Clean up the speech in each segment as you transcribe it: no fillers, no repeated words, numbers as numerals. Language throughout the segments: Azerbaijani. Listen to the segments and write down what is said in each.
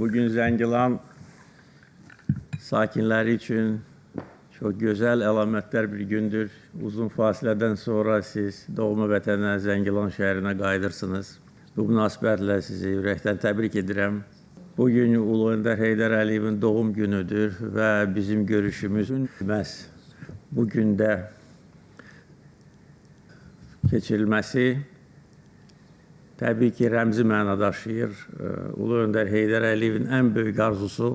Bugün Zəngilan sakinləri üçün çok güzel əlamətlər bir gündür. Uzun fasilədən sonra siz doğma vətənə Zəngilan şəhərinə qayıdırsınız. Bu münasibətlə sizi ürəkdən təbrik edirəm. Bugün Ulu Öndər Heydər Əliyevin doğum günüdür və bizim görüşümüzün məhz bu gündə keçirilməsi təbii ki, rəmzi məna daşıyır. Ulu Öndər Heydər Əliyevin ən böyük arzusu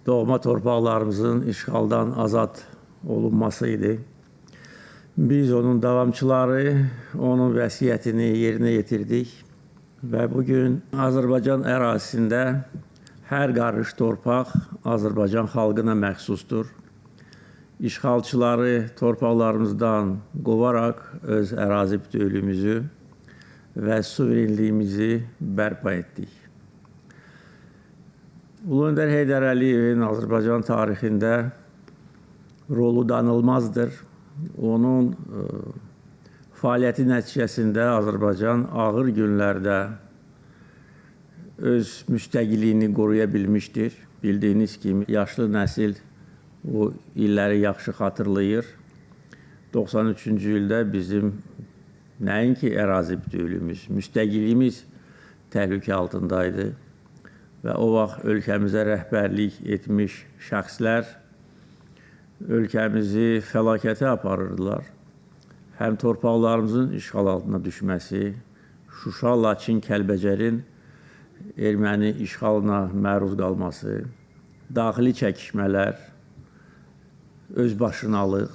doğma torpaqlarımızın işğaldan azad olunması idi. Biz onun davamçıları, onun vəsiyyətini yerinə yetirdik və bugün Azərbaycan ərazisində hər qarış torpaq Azərbaycan xalqına məxsusdur. İşğalçıları torpaqlarımızdan qovaraq öz ərazi bütövlüyümüzü və suverenliyimizi bərpa etdik. Ulu Öndər Heydər Əliyevin Azərbaycan tarixində rolu danılmazdır. Onun fəaliyyəti nəticəsində Azərbaycan ağır günlərdə öz müstəqilliyini qoruya bilmişdir. Bildiyiniz kimi yaşlı nəsil o illəri yaxşı xatırlayır. 93-cü ildə bizim nəinki ərazi bütövlüyümüz, müstəqilliyimiz təhlükə altındaydı. Və o vaxt ölkəmizə rəhbərlik etmiş şəxslər ölkəmizi fəlakətə aparırdılar. Həm torpaqlarımızın işğal altına düşməsi, Şuşa, Laçın, Kəlbəcərin erməni işğalına məruz qalması, daxili çəkişmələr, özbaşınalıq,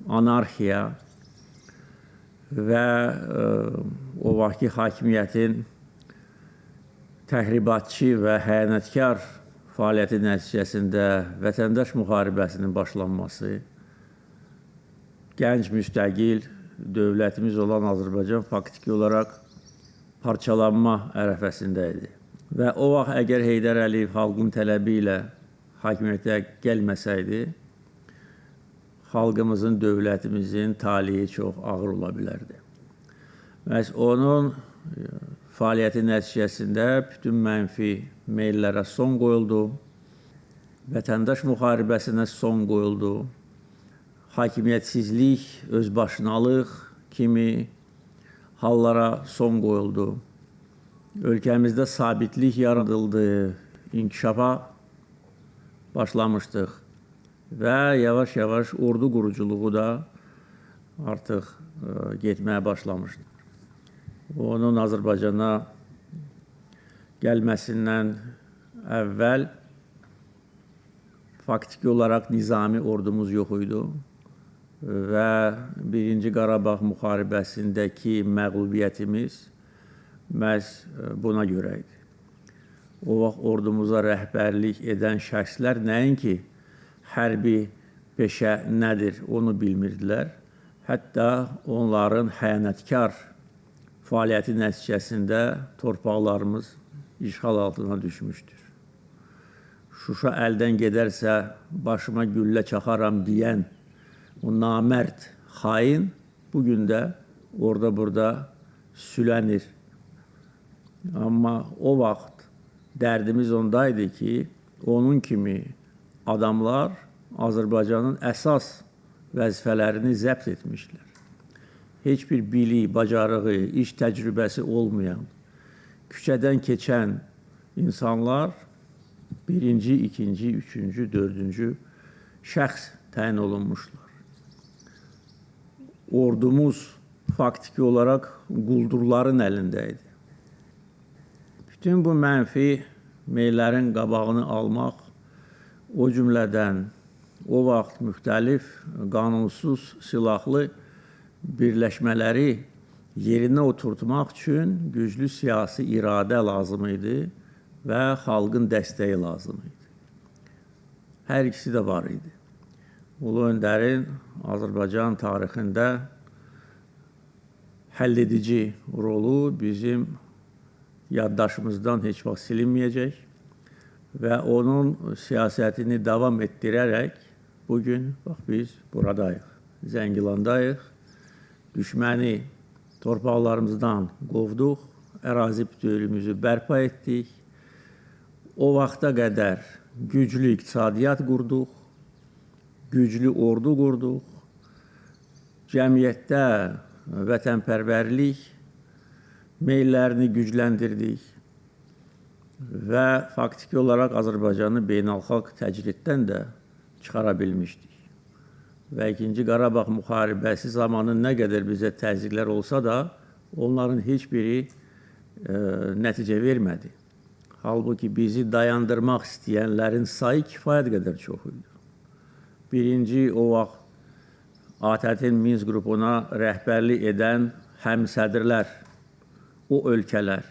anarxiya və o vaxtki hakimiyyətin təxribatçı və xəyanətkar fəaliyyəti nəticəsində vətəndaş müharibəsinin başlanması, gənc müstəqil dövlətimiz olan Azərbaycan faktiki olaraq parçalanma ərəfəsində idi. Və o vaxt əgər Heydər Əliyev xalqın tələbi ilə hakimiyyətə gəlməsəydi, xalqımızın, dövlətimizin taliyi çox ağır ola bilərdi. Məhz onun fəaliyyəti nəticəsində bütün mənfi meyllərə son qoyuldu, vətəndaş müharibəsinə son qoyuldu, hakimiyyətsizlik, özbaşınalıq kimi hallara son qoyuldu. Ölkəmizdə sabitlik yaradıldı, inkişafa başlamışdıq və yavaş-yavaş ordu quruculuğu da artıq getməyə başlamışdı. Onun Azərbaycana gəlməsindən əvvəl faktiki olaraq nizami ordumuz yox idi və Birinci Qarabağ müharibəsindəki məğlubiyyətimiz məhz buna görə idi. O vaxt ordumuza rəhbərlik edən şəxslər nəinki hərbi peşə nədir onu bilmirdilər. Hətta onların xəyanətkar fəaliyyəti nəticəsində torpaqlarımız işğal altına düşmüşdür. Şuşa əldən gedərsə başıma güllə çaxaram deyən o namərd xain bugün də orada-burada sülənir. Amma o vaxt dərdimiz ondaydı ki, onun kimi adamlar Azərbaycanın əsas vəzifələrini zəbt etmişlər. Heç bir bilik, bacarığı, iş təcrübəsi olmayan, küçədən keçən insanlar birinci, ikinci, üçüncü, dördüncü şəxs təyin olunmuşlar. Ordumuz faktiki olaraq quldurların əlindəydi. Bütün bu mənfi meyllərin qabağını almaq, o cümlədən o vaxt müxtəlif qanunsuz silahlı birləşmələri yerinə oturtmaq üçün güclü siyasi iradə lazım idi və xalqın dəstəyi lazım idi. Hər ikisi də var idi. Ulu Öndərin Azərbaycan tarixində həlledici rolu bizim yaddaşımızdan heç vaxt silinməyəcək və onun siyasətini davam etdirərək bugün bax, biz buradayıq, Zəngilandayıq. Düşməni torpaqlarımızdan qovduq, ərazi bütövlüyümüzü bərpa etdik o vaxta qədər güclü iqtisadiyyat qurduq, güclü ordu qurduq, cəmiyyətdə vətənpərvərlik meyllərini gücləndirdik və faktiki olaraq Azərbaycanı beynəlxalq təcriddən də çıxara bilmişdik. Və 2-ci Qarabağ müharibəsi zamanı nə qədər bizə təzyiqlər olsa da, onların heç biri nəticə vermədi. Halbuki bizi dayandırmaq istəyənlərin sayı kifayət qədər çox idi. Birinci o vaxt ATƏT-in Minsk qrupuna rəhbərlik edən həmsədrlər, o ölkələr,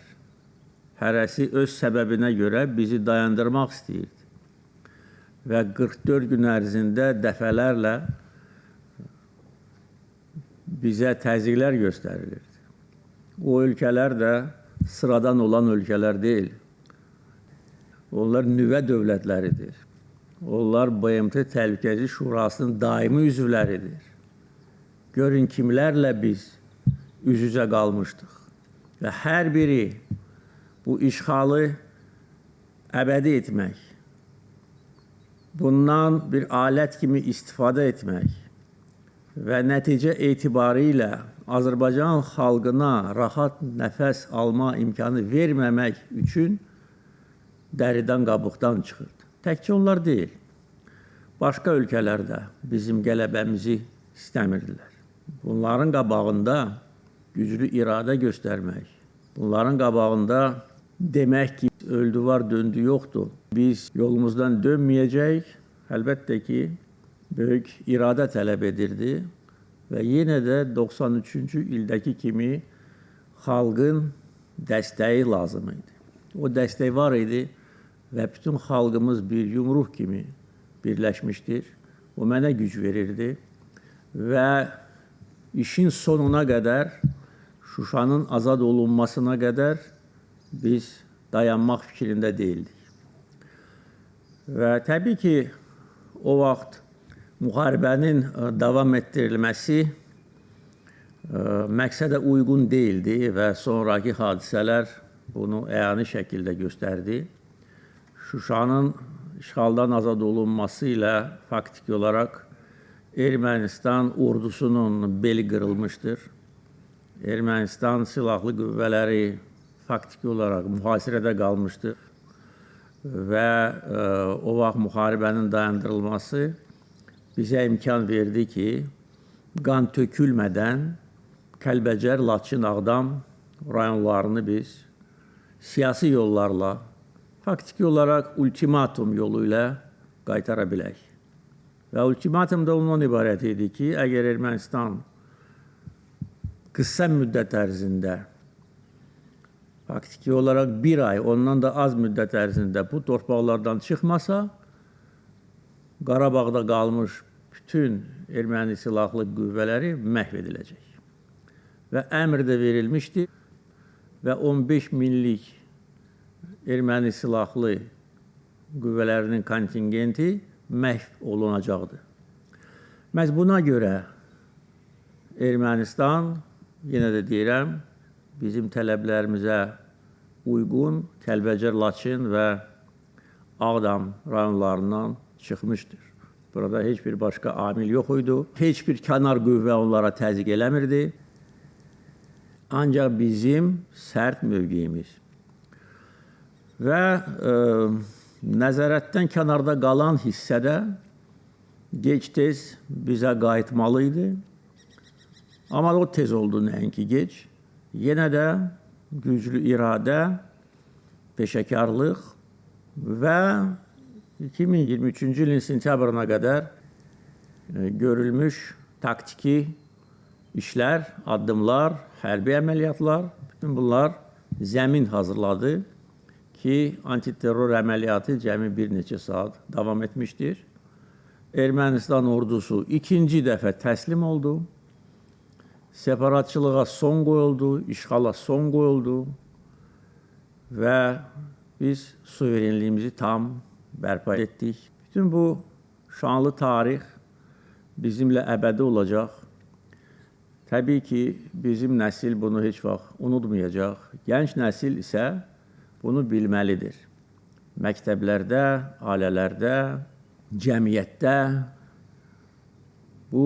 hərəsi öz səbəbinə görə bizi dayandırmaq istəyirdi. Və 44 gün ərzində dəfələrlə bizə təzyiqlər göstərilirdi. O ölkələr də sıradan olan ölkələr deyil. Onlar nüvə dövlətləridir. Onlar BMT Təhlükəsizlik Şurasının daimi üzvləridir. Görün kimlərlə biz üz-üzə qalmışdıq. Və hər biri bu işğalı əbədi etmək, bundan bir alət kimi istifadə etmək və nəticə etibarilə Azərbaycan xalqına rahat nəfəs alma imkanı verməmək üçün dəridən qabıqdan çıxırdı. Təkcə onlar deyil, başqa ölkələr də bizim qələbəmizi istəmirdilər. Bunların qabağında güclü iradə göstərmək, bunların qabağında demək ki, öldü var, döndü yoxdur. Biz yolumuzdan dönməyəcəyik, əlbəttə ki, böyük iradə tələb edirdi və yenə də 93-cü ildəki kimi xalqın dəstəyi lazım idi. O dəstək var idi və bütün xalqımız bir yumruq kimi birləşmişdir. O mənə güc verirdi və işin sonuna qədər, Şuşanın azad olunmasına qədər biz dayanmaq fikrində deyildik. Və təbii ki, o vaxt müharibənin davam etdirilməsi məqsədə uyğun deyildi və sonraki hadisələr bunu əyani şəkildə göstərdi. Şuşanın işğaldan azad olunması ilə faktiki olaraq Ermənistan ordusunun beli qırılmışdır. Ermənistan silahlı qüvvələri faktiki olaraq mühasirədə qalmışdır və o vaxt müharibənin dayandırılması bizə imkan verdi ki, qan tökülmədən Kəlbəcər, Laçın, Ağdam rayonlarını biz siyasi yollarla, faktiki olaraq ultimatum yolu ilə qaytara bilək. Və ultimatum da ondan ibarət idi ki, əgər Ermənistan qısa müddət ərzində, faktiki olaraq bir ay, ondan da az müddət ərzində bu torpaqlardan çıxmasa, Qarabağda qalmış bütün erməni silahlı qüvvələri məhv ediləcək. Və əmr də verilmişdi və 15 minlik erməni silahlı qüvvələrinin kontingenti məhv olunacaqdı. Məhz buna görə Ermənistan, yenə də deyirəm, bizim tələblərimizə uyğun Kəlbəcər, Laçın və Ağdam rayonlarından çıxmışdır. Burada heç bir başqa amil yox idi. Heç bir kənar qüvvə onlara təzyiq eləmirdi. Ancaq bizim sərt mövqeyimiz və nəzarətdən kənarda qalan hissədə gec-tez bizə qayıtmalı idi. Amma o tez oldu, nəinki gec. Yenə də güclü iradə, peşəkarlıq və 2023-cü ilin sentyabrına qədər görülmüş taktiki işlər, addımlar, hərbi əməliyyatlar, bütün bunlar zəmin hazırladı ki, antiterror əməliyyatı cəmi bir neçə saat davam etmişdir. Ermənistan ordusu ikinci dəfə təslim oldu. Separatçılığa son qoyuldu, işğala son qoyuldu və biz suverenliyimizi tam bərpa etdik. Bütün bu şanlı tarix bizimlə əbədi olacaq. Təbii ki, bizim nəsil bunu heç vaxt unutmayacaq. Gənc nəsil isə bunu bilməlidir. məktəblərdə, ailələrdə, cəmiyyətdə bu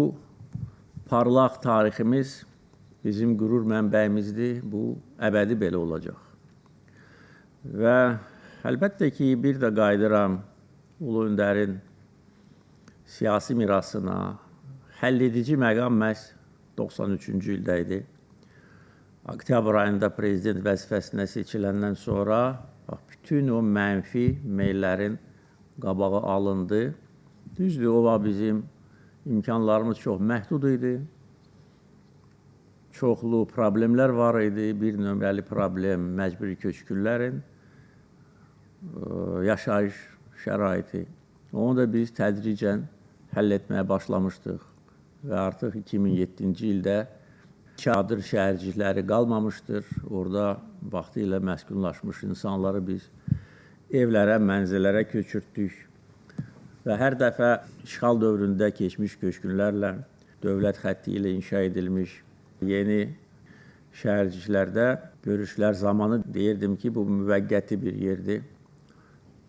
parlaq tariximiz bizim qürur mənbəyimizdir. Bu əbədi belə olacaq. Və əlbəttə ki, bir də qayıdıram Ulu Öndərin siyasi mirasına. Həlledici məqam məhz 93-cü ildə idi. Oktyabr ayında prezident vəzifəsinə seçiləndən sonra bütün o mənfi meyllərin qabağı alındı. Düzdür, o vaxt bizim imkanlarımız çox məhdud idi. Çoxlu problemlər var idi. Bir nömrəli problem məcburi köçkünlərin yaşayış şəraiti. Onu da biz tədricən həll etməyə başlamışdıq və artıq 2007-ci ildə çadır şəhərcikləri qalmamışdır. Orada vaxtilə məskunlaşmış insanları biz evlərə, mənzillərə köçürtdük və hər dəfə işğal dövründə keçmiş köçkünlərlə dövlət xətti ilə inşa edilmiş yeni şəhərciklərdə görüşlər zamanı deyirdim ki, bu müvəqqəti bir yerdir.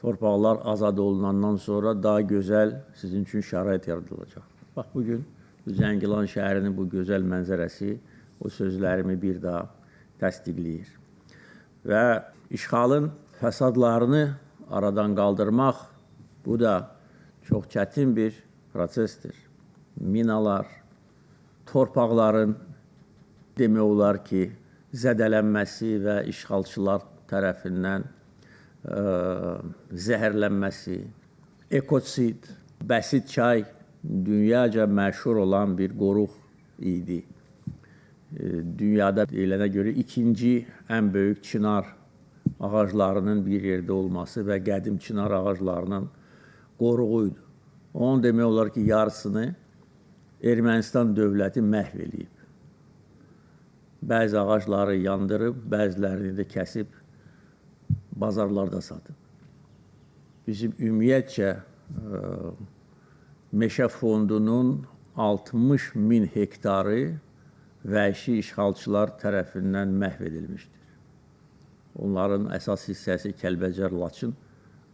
Torpaqlar azad olunandan sonra daha gözəl sizin üçün şərait yaradılacaq. Bax, bugün Zəngilan şəhərinin bu gözəl mənzərəsi o sözlərimi bir daha təsdiqləyir. Və işğalın fəsadlarını aradan qaldırmaq, bu da çox çətin bir prosesdir. Minalar, torpaqların demək olar ki, zədələnməsi və işğalçılar tərəfindən zəhərlənməsi, ekosid, bəsit çay dünyaca məşhur olan bir qoruq idi. Dünyada deyilənə görə ikinci ən böyük çınar ağaclarının bir yerdə olması və qədim çınar ağaclarının qoruğuydu. Onun demək olar ki, yarısını Ermənistan dövləti məhv edib. Bəzi ağacları yandırıb, bəzilərini də kəsib bazarlarda satıb. Bizim ümumiyyətcə meşə fondunun 60 min hektarı vəhşi işğalçılar tərəfindən məhv edilmişdir. Onların əsas hissəsi Kəlbəcər, Laçın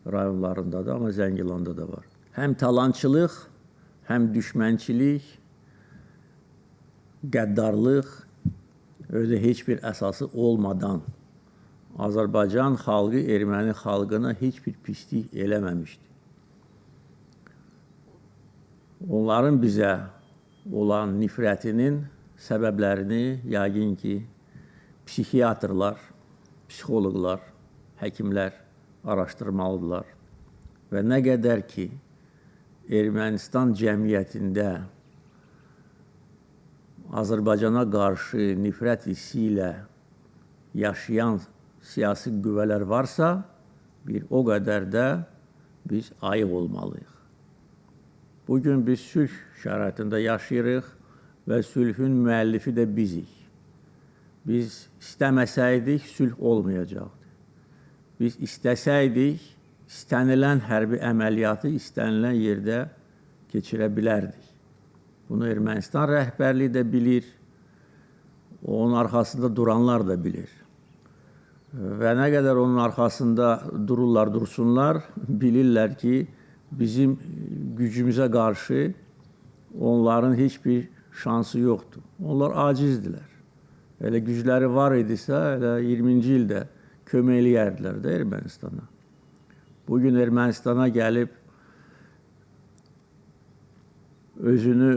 rayonlarındadır, amma Zəngilanda da var. Həm talançılıq, həm düşmənçilik, qəddarlıq, özü heç bir əsası olmadan Azərbaycan xalqı erməni xalqına heç bir pislik eləməmişdi. Onların bizə olan nifrətinin səbəblərini yəqin ki, psixiatrlar, psixoloqlar, həkimlər araşdırmalıdırlar. Və nə qədər ki, Ermənistan cəmiyyətində Azərbaycana qarşı nifrət hissi ilə yaşayan siyasi qüvvələr varsa, bir o qədər də biz ayıq olmalıyıq. Bugün biz sülh şəraitində yaşayırıq və sülhün müəllifi də bizik. Biz istəməsəydik, sülh olmayacaqdı. Biz istəsəydik, istənilən hərbi əməliyyatı istənilən yerdə keçirə bilərdik. Bunu Ermənistan rəhbərliyi də bilir, onun arxasında duranlar da bilir. Və nə qədər onun arxasında dururlar, dursunlar, bilirlər ki, bizim gücümüzə qarşı onların heç bir şansı yoxdur. Onlar acizdirlər. Elə gücləri var idisə, elə 20-ci ildə kömək eləyərdilər də Ermənistana. Bugün Ermənistana gəlib özünü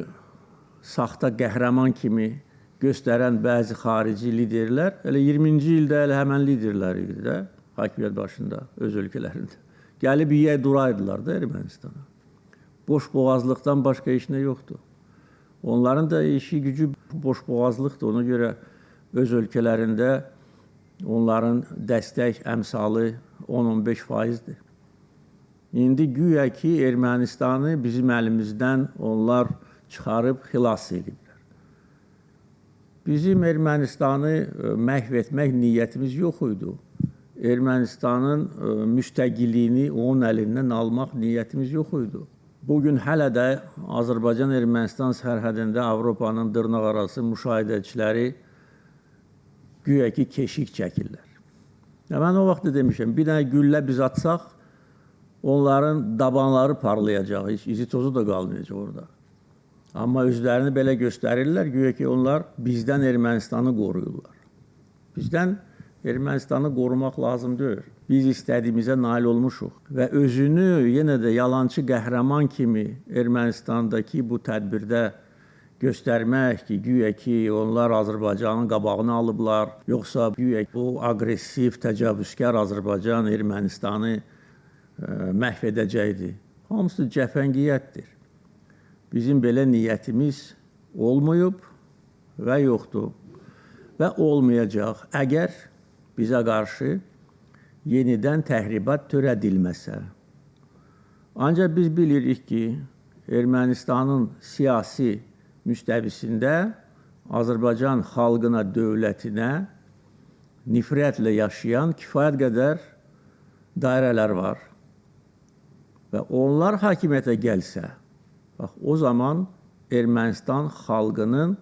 saxta qəhrəman kimi göstərən bəzi xarici liderlər, elə 20-ci ildə elə həmən liderlər idi də, hakimiyyət başında, öz ölkələrində. Gəlib yiyə duraydılar da Ermənistana. Boşboğazlıqdan başqa işinə yoxdur. Onların da işi gücü boşboğazlıqdır. Ona görə öz ölkələrində onların dəstək əmsalı 10-15%'dir. İndi güya ki, Ermənistanı bizim əlimizdən onlar çıxarıb xilas ediblər. Bizim Ermənistanı məhv etmək niyyətimiz yox idi. Ermənistanın müstəqilliyini onun əlindən almaq niyyətimiz yox idi. Bugün hələ də Azərbaycan-Ermənistan sərhədində Avropanın dırnaqarası müşahidəçiləri güya ki, keşik çəkirlər. Mən o vaxt demişəm, bir dənə güllə biz atsaq, onların dabanları parlayacaq, heç izi tozu da qalmayacaq orada. Amma özlərini belə göstərirlər, güya ki, onlar bizdən Ermənistanı qoruyurlar. Bizdən Ermənistanı qorumaq lazım deyil. Biz istədiyimizə nail olmuşuq və özünü yenə də yalançı qəhrəman kimi Ermənistandakı bu tədbirdə göstərmək ki, güya ki, onlar Azərbaycanın qabağını alıblar, yoxsa güya bu aqressiv, təcavüzkar Azərbaycan Ermənistanı məhv edəcəkdir. Hamısı cəfəngiyyətdir. Bizim belə niyyətimiz olmayıb və yoxdur və olmayacaq əgər bizə qarşı yenidən təhribat törədilməsə. Ancaq biz bilirik ki, Ermənistanın siyasi müstəvisində Azərbaycan xalqına, dövlətinə nifrətlə yaşayan kifayət qədər dairələr var. Və onlar hakimiyyətə gəlsə, bax, o zaman Ermənistan xalqının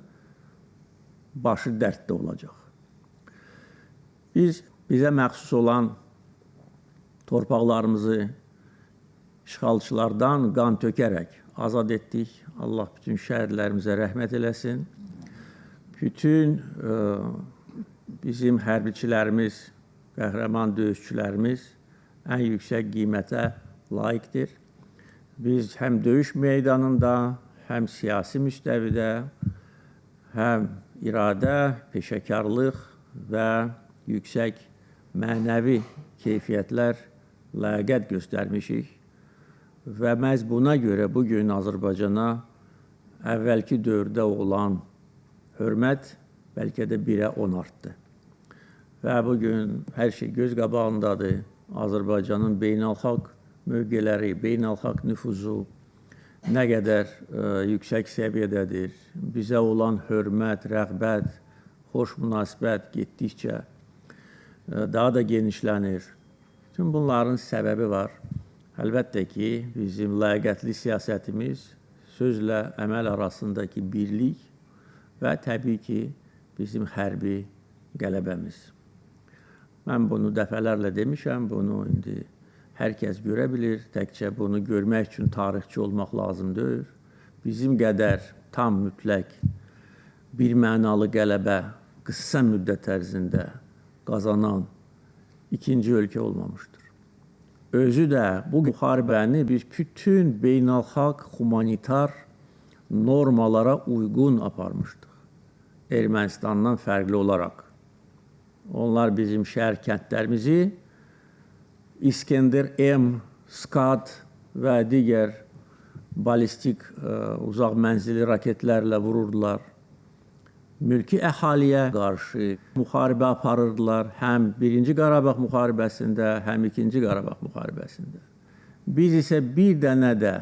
başı dərddə olacaq. Bizə məxsus olan torpaqlarımızı işğalçılardan qan tökərək azad etdik. Allah bütün şəhidlərimizə rəhmət eləsin. Bütün bizim hərbiçilərimiz, qəhrəman döyüşçülərimiz ən yüksək qiymətə layiqdir. Biz həm döyüş meydanında, həm siyasi müstəvidə, həm iradə, peşəkarlıq və yüksək mənəvi keyfiyyətlər, ləyaqət göstərmişik. Və məhz buna görə bugün Azərbaycana əvvəlki dövrdə olan hörmət bəlkə də 1-ə 10 artdı. Və bugün hər şey göz qabağındadır. Azərbaycanın beynəlxalq mövqeləri, beynəlxalq nüfuzu nə qədər yüksək səviyyədədir. Bizə olan hörmət, rəğbət, xoş münasibət getdikcə daha da genişlənir. Bütün bunların səbəbi var. Əlbəttə ki, bizim ləyaqətli siyasətimiz, sözlə əməl arasındakı birlik və təbii ki, bizim hərbi qələbəmiz. Mən bunu dəfələrlə demişəm, bunu indi hər kəs görə bilir. Təkcə bunu görmək üçün tarixçi olmaq lazım deyil. Bizim qədər tam mütləq bir mənalı qələbə qısa müddət ərzində qazanan ikinci ölkə olmamışdır. Özü də bu müharibəni biz bütün beynəlxalq humanitar normalara uyğun aparmışdıq. Ermənistandan fərqli olaraq. Onlar bizim şəhər kəndlərimizi İskender M, SKAD və digər balistik uzaq mənzili raketlərlə vururdular. Mülki əhaliyə qarşı müharibə aparırdılar, həm 1-ci Qarabağ müharibəsində, həm 2-ci Qarabağ müharibəsində. Biz isə bir dənə də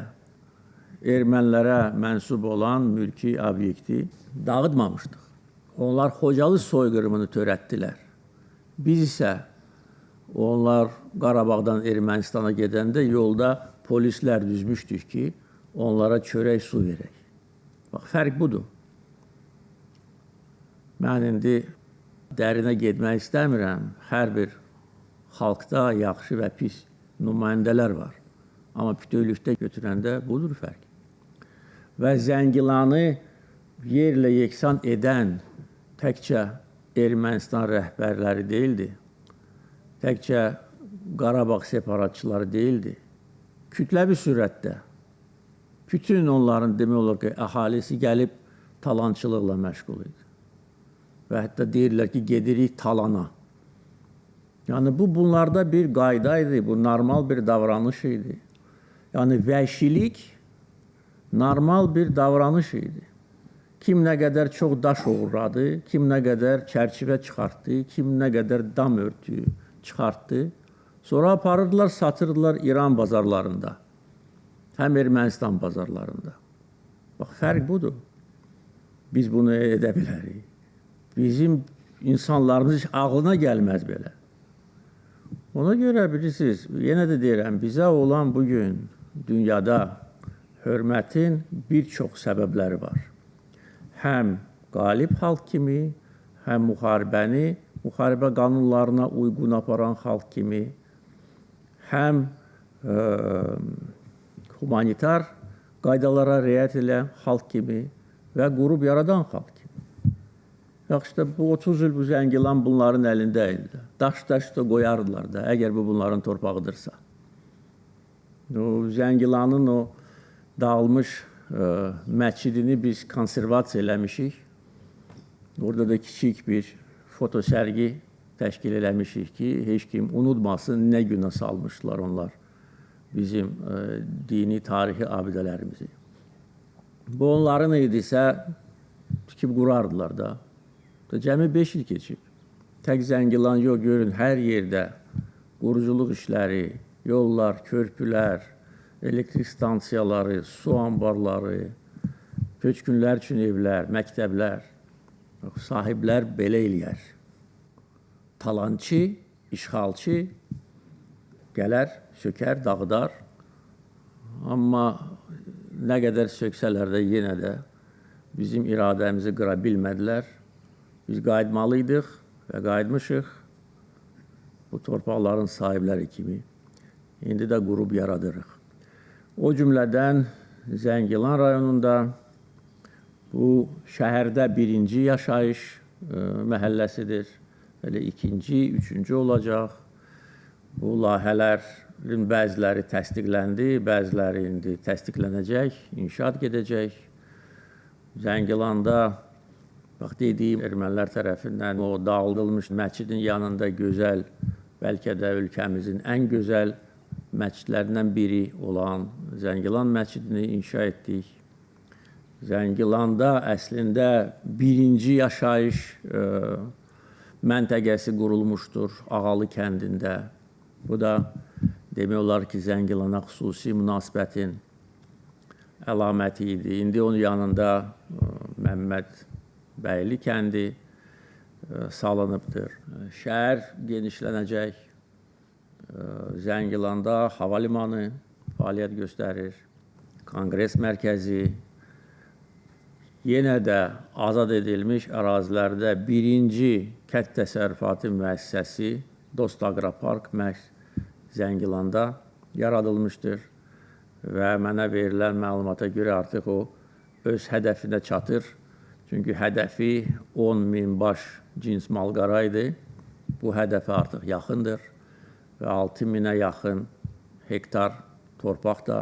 ermənilərə mənsub olan mülki obyekti dağıtmamışdıq. Onlar Xocalı soyqırımını törətdilər. Biz isə onlar Qarabağdan Ermənistana gedəndə yolda polislər düzmüşdük ki, onlara çörək su verək. Bax, fərq budur. Mən indi dərinə getmək istəmirəm. Hər bir xalqda yaxşı və pis nümayəndələr var. Amma bütövlükdə götürəndə budur fərq. Və Zəngilanı yerlə yeksan edən təkcə Ermənistan rəhbərləri deyildi. Təkcə Qarabağ separatçıları deyildi. Kütləvi sürətdə bütün onların demək olar ki, əhalisi gəlib talançılıqla məşğul idi. Və hətta deyirlər ki, gedirik talana. Yəni, bunlarda bir qayda idi, bu normal bir davranış idi. Yəni, vəhşilik normal bir davranış idi. Kim nə qədər çox daş uğradı, kim nə qədər çərçivə çıxartdı, kim nə qədər dam örtüyü çıxartdı. Sonra aparırdılar, satırdılar İran bazarlarında, həm Ermənistan bazarlarında. Bax, fərq budur. Biz bunu edə bilərik. Bizim insanlarımız heç ağlına gəlməz belə. Ona görə bilirsiniz, yenə də deyirəm, bizə olan bugün dünyada hörmətin bir çox səbəbləri var. Həm qalib xalq kimi, həm müharibə qanunlarına uyğun aparan xalq kimi, həm humanitar qaydalara riayət edən xalq kimi və qurub yaradan xalq kimi. Yaxşı da bu 30 il bu Zəngilan bunların əlində idi. Daş da qoyardılar da, əgər bu bunların torpağıdırsa. O Zəngilanın o dağılmış məscidini biz konservasiya eləmişik. Orada da kiçik bir foto sərgi təşkil eləmişik ki, heç kim unutmasın nə günə salmışlar onlar bizim dini, tarixi abidələrimizi. Bu onların idisə tikib qurardılar da. Cəmi 5 il keçib. Tək Zəngilan yox, görün, hər yerdə quruculuq işləri, yollar, körpülər, elektrik stansiyaları, su anbarları, köçkünlər üçün evlər, məktəblər, sahiblər belə eləyər. Talançı, işğalçı gələr, sökər, dağıdar. Amma nə qədər söksələr də yenə də bizim iradəmizi qıra bilmədilər. Biz qayıtmalıydıq və qayıtmışıq bu torpaqların sahibləri kimi. İndi də qurub yaradırıq. O cümlədən Zəngilan rayonunda bu şəhərdə birinci yaşayış məhəlləsidir. Elə ikinci, üçüncü olacaq. Bu layihələrin bəziləri təsdiqləndi, bəziləri indi təsdiqlənəcək, inşaat gedəcək. Zəngilanda, bax dediyim, ermənilər tərəfindən o dağıdılmış məscidin yanında gözəl, bəlkə də ölkəmizin ən gözəl məscidlərindən biri olan Zəngilan məscidini inşa etdik. Zəngilanda əslində birinci yaşayış məntəqəsi qurulmuşdur Ağalı kəndində. Bu da demək olar ki, Zəngilana xüsusi münasibətin əlaməti idi. İndi onun yanında Məmməd Bəyli kəndi salınıbdır. Şəhər genişlənəcək. Zəngilanda hava limanı fəaliyyət göstərir. Konqres mərkəzi, yenə də azad edilmiş ərazilərdə birinci kənd təsərrüfatı müəssisəsi Dost Aqropark Zəngilanda yaradılmışdır və mənə verilən məlumata görə artıq o öz hədəfinə çatır. Çünki hədəfi 10.000 baş cins malqara idi. Bu hədəfə artıq yaxındır və 6.000-ə yaxın hektar torpaq da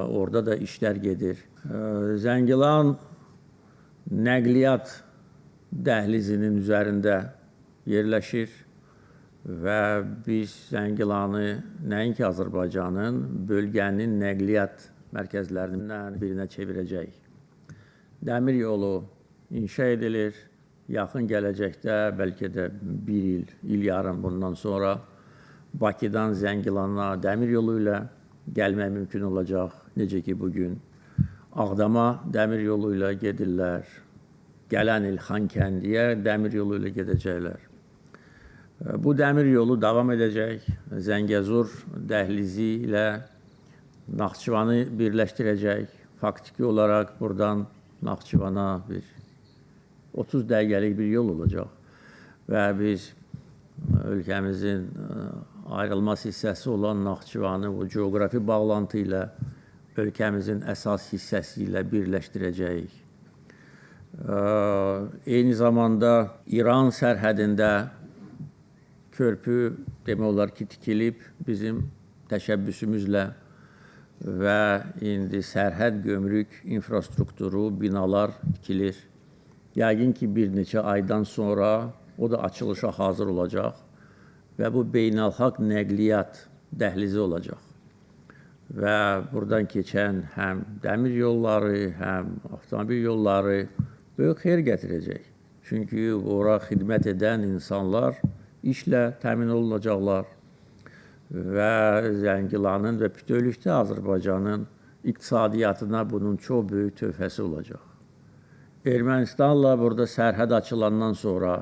orada da işlər gedir. Zəngilan nəqliyyat dəhlizinin üzərində yerləşir və biz Zəngilanı nəinki Azərbaycanın, bölgənin nəqliyyat mərkəzlərindən birinə çevirəcəyik. Dəmir yolu inşa edilir. Yaxın gələcəkdə, bəlkə də bir il yarım bundan sonra Bakıdan Zəngilana dəmir yolu ilə gəlmək mümkün olacaq. Necə ki, bugün Ağdama dəmir yolu ilə gedirlər. Gələn il Xankəndiyə dəmir yolu ilə gedəcəklər. Bu dəmir yolu davam edəcək. Zəngəzur dəhlizi ilə Naxçıvanı birləşdirəcək. Faktiki olaraq buradan Naxçıvana bir 30 dəqiqəlik bir yol olacaq və biz ölkəmizin ayrılmaz hissəsi olan Naxçıvanı o coğrafi bağlantı ilə ölkəmizin əsas hissəsi ilə birləşdirəcəyik. Eyni zamanda İran sərhədində körpü demək olar ki, tikilib bizim təşəbbüsümüzlə və indi sərhəd gömrük infrastrukturu, binalar tikilir. Yəqin ki, bir neçə aydan sonra o da açılışa hazır olacaq və bu beynəlxalq nəqliyyat dəhlizi olacaq. Və buradan keçən həm dəmir yolları, həm avtomobil yolları böyük xeyir gətirəcək. Çünki ora xidmət edən insanlar işlə təmin olunacaqlar və Zəngilanın və bütövlükdə Azərbaycanın iqtisadiyyatına bunun çox böyük töhfəsi olacaq. Ermənistanla burada sərhəd açılandan sonra,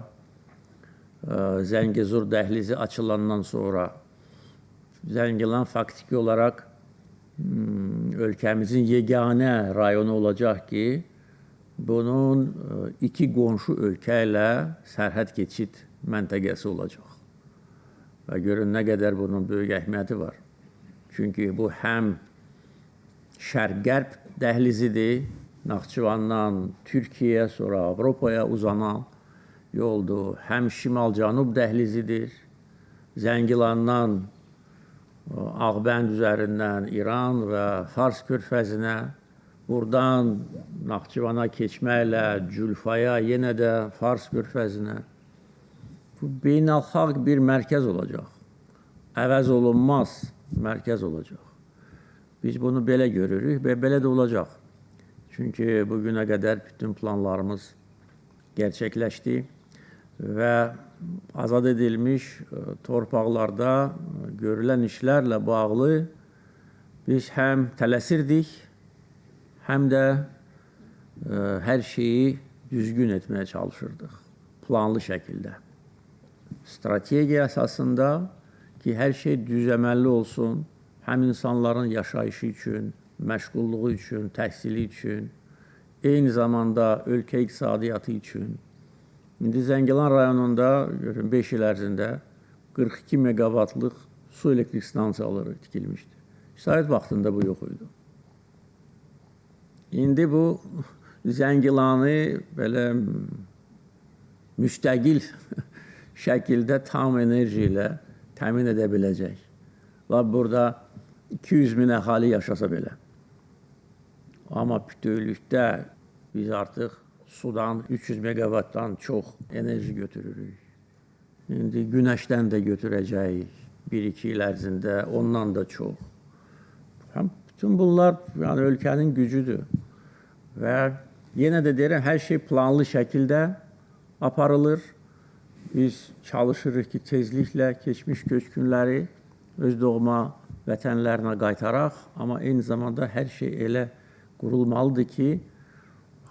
Zəngəzur dəhlizi açılandan sonra Zəngilan faktiki olaraq ölkəmizin yeganə rayonu olacaq ki, bunun iki qonşu ölkə ilə sərhəd keçid məntəqəsi olacaq. Və görün nə qədər bunun böyük əhəmiyyəti var. Çünki bu həm şərq-qərb dəhlizidir, Naxçıvandan Türkiyəyə, sonra Avropaya uzanan yoldur. Həm şimal-cənub dəhlizidir, Zəngilandan Ağbənd üzərindən İran və Fars körfəzinə, buradan Naxçıvana keçməklə Culfaya, yenə də Fars körfəzinə. Bu beynəlxalq bir mərkəz olacaq. Əvəz olunmaz mərkəz olacaq. Biz bunu belə görürük və belə də olacaq. Çünki bugünə qədər bütün planlarımız gerçəkləşdi və azad edilmiş torpaqlarda görülən işlərlə bağlı biz həm tələsirdik, həm də hər şeyi düzgün etməyə çalışırdıq, planlı şəkildə. Strategiya əsasında ki, hər şey düzəməlli olsun, həm insanların yaşayışı üçün, məşğulluğu üçün, təhsili üçün, eyni zamanda ölkə iqtisadiyyatı üçün. İndi Zəngilan rayonunda 5 il ərzində 42 meqavatlıq su elektrik stansiyaları tikilmişdir. İsrail vaxtında bu yox idi. İndi bu Zəngilanı belə müstəqil şəkildə tam enerji ilə təmin edə biləcək. Burada 200 min əhali yaşasa belə. Amma bütövlükdə biz artıq sudan 300 meqavatdan çox enerji götürürük. İndi günəşdən də götürəcəyik 1-2 il ərzində, ondan da çox. Bütün bunlar yəni, ölkənin gücüdür. Və yenə də deyirəm, hər şey planlı şəkildə aparılır. Biz çalışırıq ki, tezliklə keçmiş köçkünləri öz doğma vətənlərinə qaytaraq, amma eyni zamanda hər şey elə qurulmalıdır ki,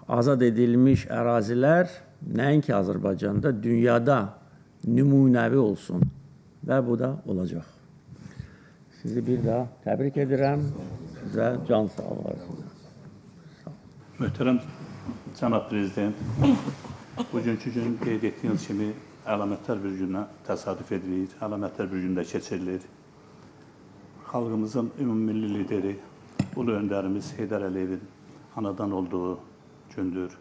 azad edilmiş ərazilər nəinki Azərbaycanda, dünyada nümunəvi olsun və bu da olacaq. Sizi bir daha təbrik edirəm. Sizə can sağlığı. Möhtərəm cənab prezident, bugünkü gün qeyd etdiyiniz kimi əlamətlər bir günə təsadüf edilir, əlamətlər bir gündə keçirilir. Xalqımızın ümumilli lideri, ulu öndərimiz Heydər Əliyevin anadan olduğu gündür.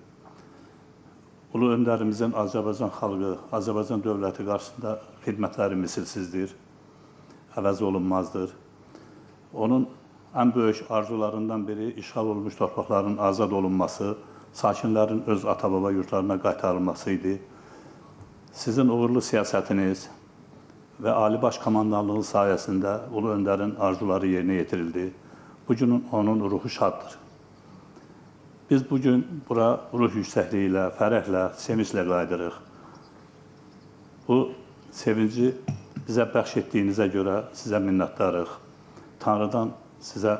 Ulu öndərimizin Azərbaycan xalqı, Azərbaycan dövləti qarşısında xidmətləri misilsizdir, əvəz olunmazdır. Onun ən böyük arzularından biri işğal olmuş torpaqların azad olunması, sakinlərin öz ata-baba yurtlarına qaytarılması idi. Sizin uğurlu siyasətiniz və Ali Baş Komandanlığı sayəsində Ulu Öndərin arzuları yerinə yetirildi. Bugün onun ruhu şaddır. Biz bugün bura ruh yüksəkliyi ilə, fərəhlə, sevinclə qayıdırıq. Bu sevinci bizə bəxş etdiyinizə görə sizə minnətdarıq. Tanrıdan sizə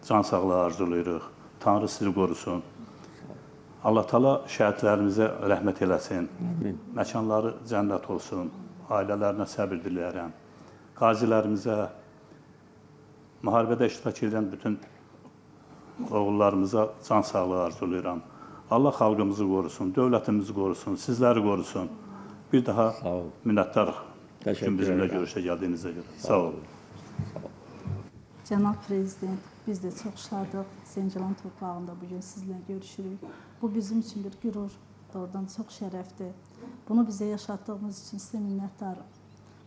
can sağlığı arzulayırıq. Tanrı sizi qorusun. Allah-Taala şəhidlərimizə rəhmət eləsin. Məkanları cənnət olsun. Ailələrinə səbir diləyərəm. Qazilərimizə, müharibədə iştirak edən bütün oğullarımıza can sağlığı arzulayıram. Allah xalqımızı qorusun, dövlətimizi qorusun, sizləri qorusun. Bir daha minnətdarıq. Bizimlə görüşə gəldiyinizə görə. Sağ olun. Cənab Prezident, biz də çox şadıq. Zəngilan torpağında bugün sizinlə görüşürük. Bu bizim üçün bir qürur, doğrudan çox şərəfdir. Bunu bizə yaşatdığımız üçün sizə minnətdarım.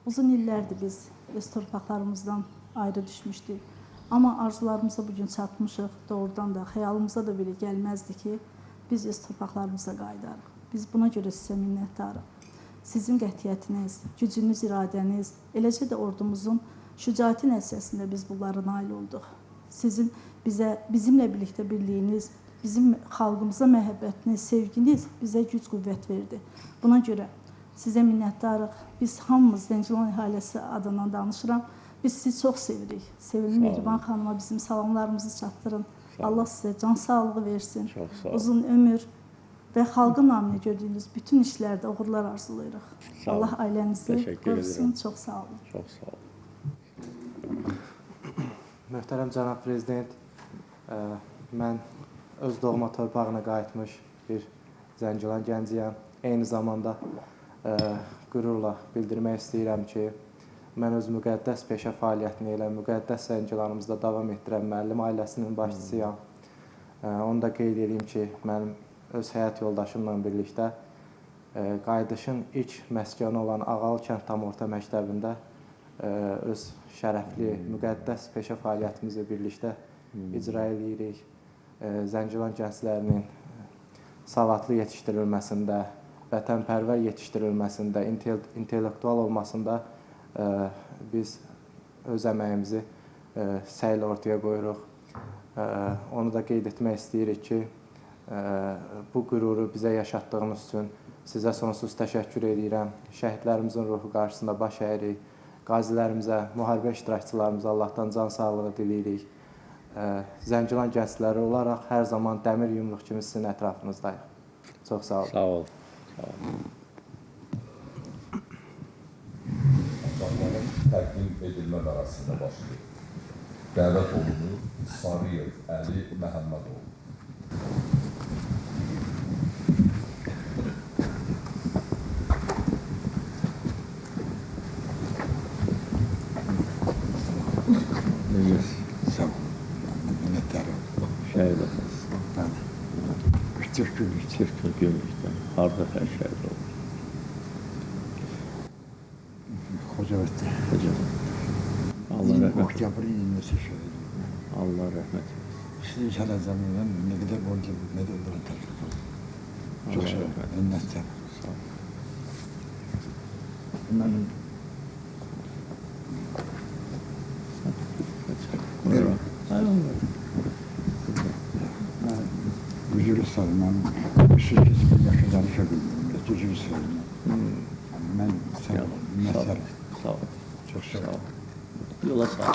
Uzun illərdir biz öz torpaqlarımızdan ayrı düşmüşdük. Amma arzularımıza bugün çatmışıq. Doğrudan da xəyalımıza da belə gəlməzdi ki, biz öz torpaqlarımıza qayıdarıq. Biz buna görə sizə minnətdarıq. Sizin qətiyyətiniz, gücünüz, iradəniz, eləcə də ordumuzun şücaəti nəticəsində biz bunlara nail olduq. Sizin bizimlə birlikdə birliyiniz, bizim xalqımıza məhəbbətiniz, sevginiz bizə güc, qüvvət verdi. Buna görə sizə minnətdarıq. Biz hamımız Zəngilan əhalisi adından danışıram. Biz sizi çox sevirik. Sevimli Mehriban xanıma bizim salamlarımızı çatdırın. Allah sizə can sağlığı versin. Uzun ömür və xalqın naminə gördüyünüz bütün işlərdə uğurlar arzulayırıq. Allah ailənizi qorusun. Çox sağ olun. Çox sağ olun. Möhtərəm cənab prezident, mən öz doğma torpağına qayıtmış bir Zəngilan gənciyəm. Eyni zamanda qürurla bildirmək istəyirəm ki, mən öz müqəddəs peşə fəaliyyətini ilə müqəddəs Zəngilanımızda davam etdirən müəllim ailəsinin başçısıyam. Onu da qeyd edeyim ki, mənim öz həyat yoldaşımla birlikdə qayıdışın ilk məskəni olan Ağalı kənd tam orta məktəbində öz şərəfli, müqəddəs peşə fəaliyyətimizi birlikdə icra edirik. Zəngilan gənclərinin savadlı yetişdirilməsində, vətənpərvər yetişdirilməsində, intellektual olmasında biz öz əməyimizi səylə ortaya qoyuruq. Onu da qeyd etmək istəyirik ki, bu qüruru bizə yaşatdığınız üçün sizə sonsuz təşəkkür edirəm. Şəhidlərimizin ruhu qarşısında baş əyirik. Qazilərimizə, müharibə iştirakçılarımıza Allahdan can sağlığı diləyirik. Zəngilan gəncləri olaraq hər zaman dəmir yumruq kimi sizin ətrafınızdayıq. Çox sağ olun. Sağ ol. Sağ ol. Aşağıların təqdim edilmə mərasimindən başlayır. Dəvət olunur Sarıyev Əli Məhəmmədoğlu. Sağ ol. Minnətdarım. Şəhid olsun. Türk gülücü. Türk Gümrük'ten. Harda şəhid oldu. Hocavat'ta. Hocam. Allah rahmet eylesin. Oktyabır'ın inmesi şöyle. Allah rahmet eylesin. Siz inşallah zamanla ne kadar borcu ne de onların tarafı. Çok Allah sağ ol. rahmet eylesin. Minnettarım. Sağ ol. Bunların Buyurun. Hayır. gücülü sarılmam. 8 bin yaşı danışabildim. Gücülü sarılmam. Ben sağ ol. Sağ ol. Minnettarım. Sağ ol. Çok sağ ol. Sağ ol. Yola sağ ol.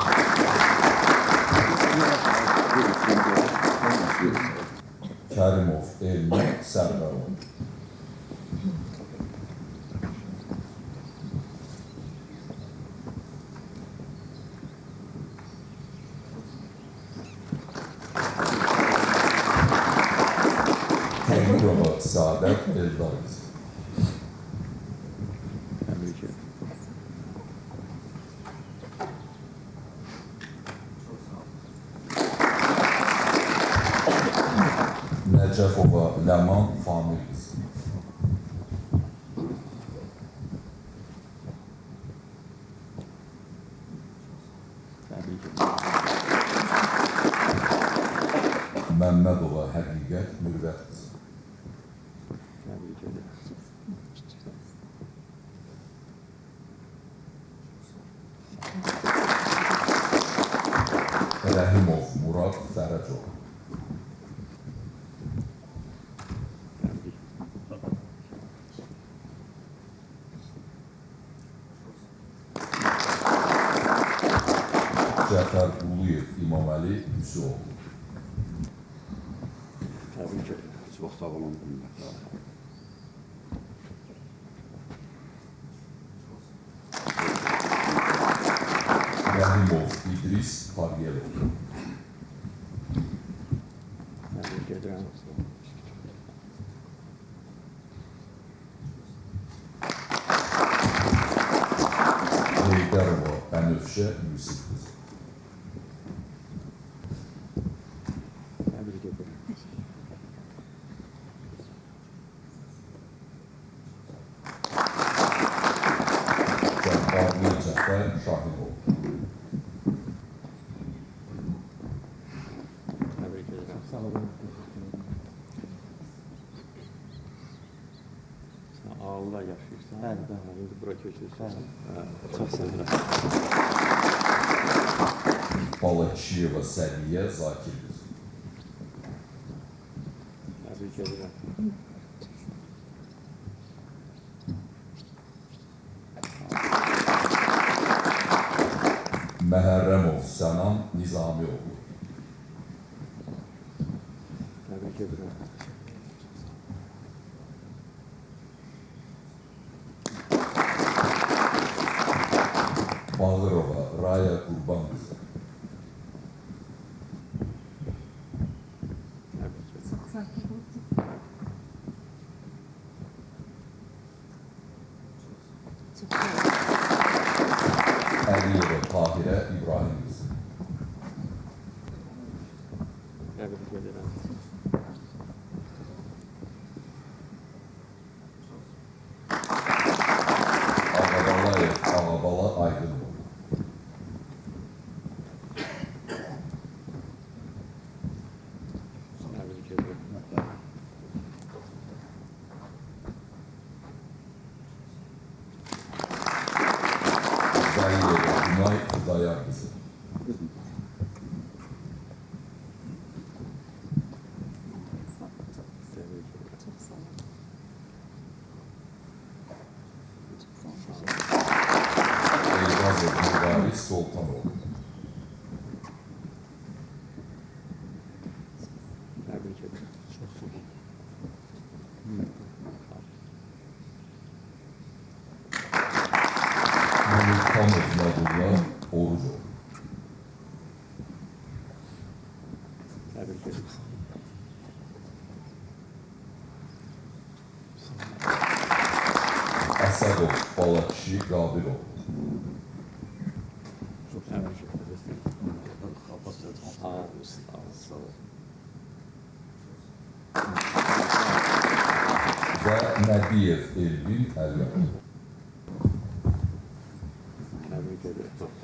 Kərimov Elmi Sərdarov. Teymurova Saadət Eldar qızı. Təbrik ederim. Nəcəfova Ləman Famil qızı. Təbrik ederim. Məmmədova Həqiqət Mürvət qızı. Təbrik ederim. Rəhimov Murad Fərəcov. Təbrik. Cəfər Uluyev İmaməli Hüsüoğlu. Təbrik ederim. Çok sağ olun. Minnettarım. Rəhimov İdris Paryelov. Təbrik ederim. Heydərova Bənövşə Yusif qızı. Təbrik ederim. Cəfərli Cəfər Şahidov. Təbrik ederim. Sağ olun. Sen ağılda yaşıyorsun. Bəli, bəli. İndi bura köçürsən. Bəli. Çox sevinirəm. Balakişiyeva Səliyə Zakir qızı. Təbrik ederim. Məhərrəmov Sənan Nizamioğlu. Təbrik ederim. Bağırova Raya Qurban qızı. Təbrik ederim. Nurxanov Nabullah Orucov. Təbrik edirəm. Əsədov Balakişi Qadirov. Və Nəbiyev Elvin Əliyevov. Təbrik edirəm.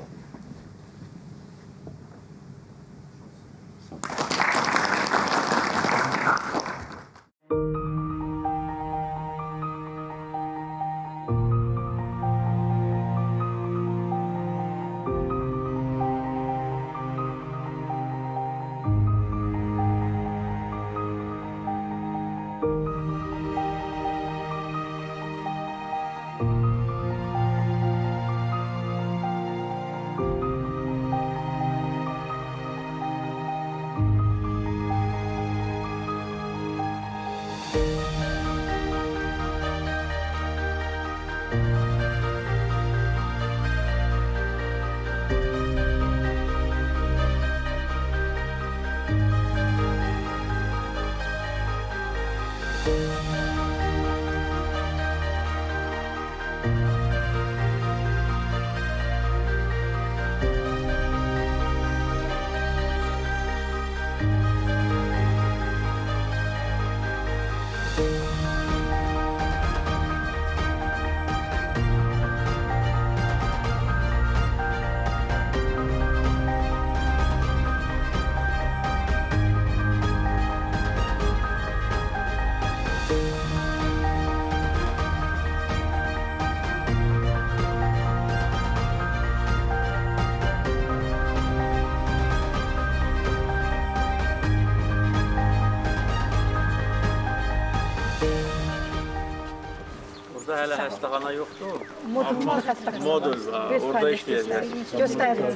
Burada hələ xəstəxana yoxdur. Modul xəstəxana. Modul, orada işləyəcək. Göstərilir.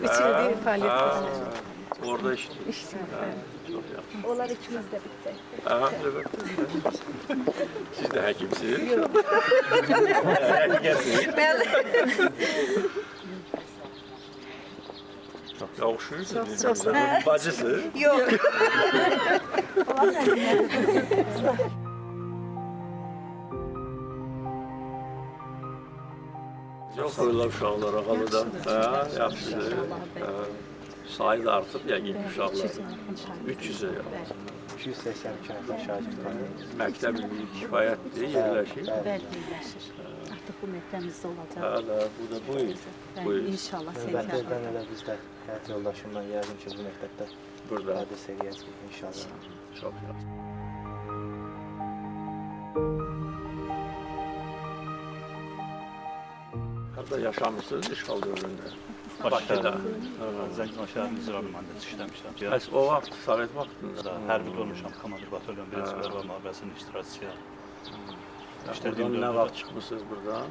3 ildir fəaliyyət Orada işləyir. göstərir. Çox yaxşı. Onlar ikimiz də bitəcək. Evet. Siz de həkimsiniz. Həqiqətsiniz. Bəli. Çox oxşuyursunuz. Bacısı. Yox. Çox xeyirlər uşaqlar ağalıda. Yaxşıdır. Sayı da artıb yəqin uşaqlar. 300-ə yaxın. 282 nəfər şagird var. Məktəb kifayətdir, yerləşir. Bəli, birləşir. Artıq bu məktəbimizdə olacaq. Hələ bu da bu il. Bu il. İnşallah Növbətlərdən sentyabrda. elə biz də həyat yoldaşımla yəqin ki, bu məktəbdə Burada. hədis eləyəcəyik inşallah. Çox yaxşı. Harada yaşamışsınız işğal dövründə? Bakıda. Zəngilan şəhərinin icra nümayəndəsi işləmişəm. Bəs o vaxt Sovet vaxtında Hərbidə olmuşam, komandir batalyon 1-ci Qarabağ müharibəsinin iştirakçısıyam. buradan nə vaxt çıxmısınız buradan?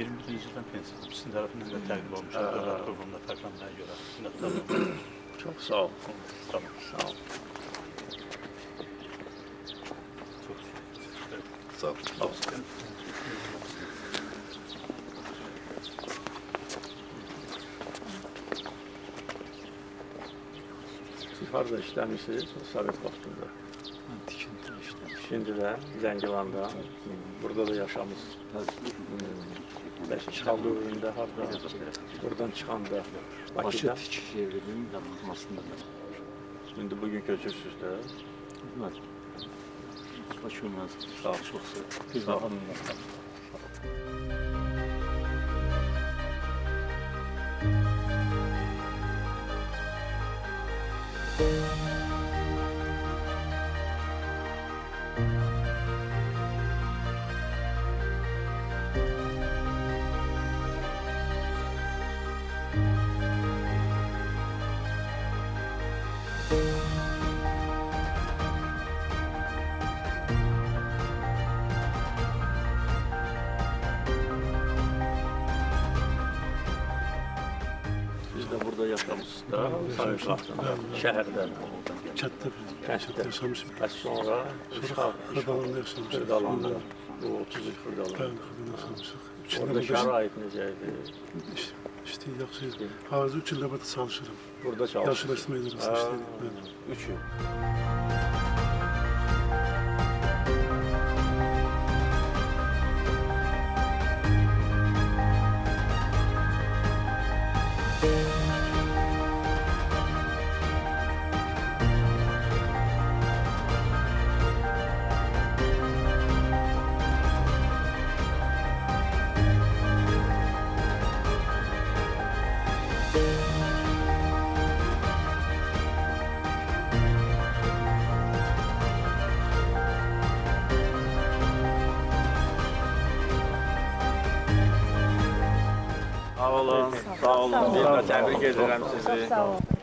21-ci ildən pensiya. Sizin tərəfindən də təqdim olmuşam. Dövlət qurumunda fərqlənməyə görə. Minnətdarım. Çox sağ ol. Tamam. Sağ ol. Sağ ol. Sağ ol. Siz harada işləmişsiniz Sovet vaxtında? Tikinti işləmişəm. Şimdi də Zəngilanda, burada da yaşamısınız. Bəs işğal dövründə harada? Buradan çıxanda Bakıda. Bakı yerinin yapılmasında da Şimdi bugün köçürsünüz də. var. Başımız Sağ ol. çok Sağ ol. sağ olun. Siz də burada yaşamısınız da, Sovet vaxtında, şəhərdə. Kətdə Kənddə. yaşamışım. Bəs sonra Xırdalanda yaşamışım. Xırdalanda, bu 30 il Xırdalanda. Bəli, Xırdalanda yaşamışıq. Orada şərait necə idi? İşte yaxşı. Hazır 3 ildə burada çalışırım. Burada çalışır. Yaşılaşma idarəsində işləyirəm. 3 il. Sağ olun. Sağ olun. Təbrik edirəm sizi. Sağ olun.